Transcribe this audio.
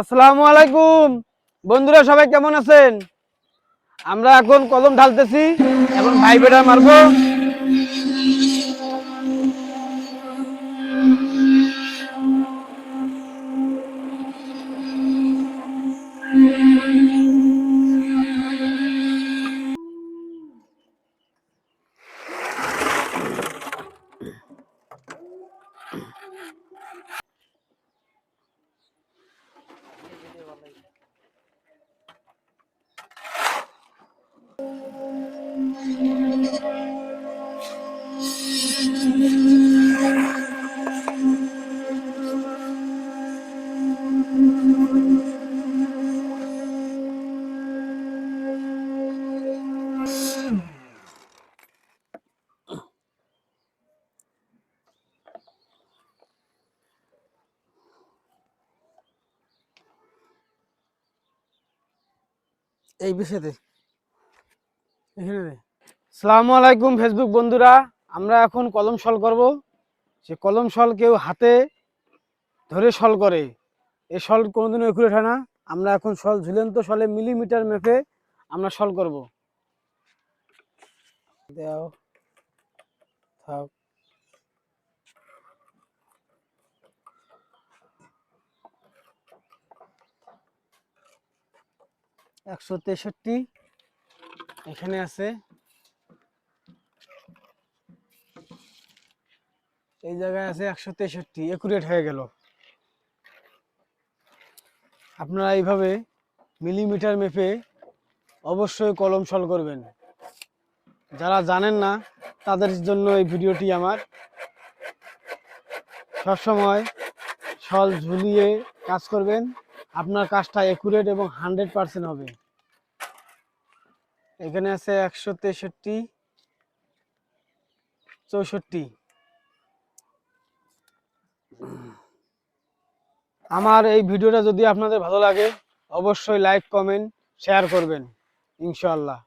আসসালামু আলাইকুম বন্ধুরা, সবাই কেমন আছেন? আমরা এখন কলম ঢালতেছি, এখন ভাই বেটা মারবো। এই বিষয়তে আসসালামু আলাইকুম ফেসবুক বন্ধুরা, আমরা এখন কলম সল করব। সে কলম সল কেউ হাতে ধরে সল করে, এই সল কোনোদিনও একুরেট হয় না। আমরা এখন সল ঝুলন্ত সলে মিলিমিটার মেপে আমরা সল করব। দাও থাক। 163 এখানে আছে, এই জায়গায় আছে 163, একুরেট হয়ে গেল। আপনারা এইভাবে মিলিমিটার মেপে অবশ্যই কলম সল করবেন। যারা জানেন না তাদের জন্য এই ভিডিওটি আমার। সবসময় সল ঝুলিয়ে কাজ করবেন, আপনার কাজটা একুরেট এবং 100% হবে। এখানে আছে 163, 64। আমার এই ভিডিওটা যদি আপনাদের ভালো লাগে অবশ্যই লাইক, কমেন্ট, শেয়ার করবেন ইনশাআল্লাহ।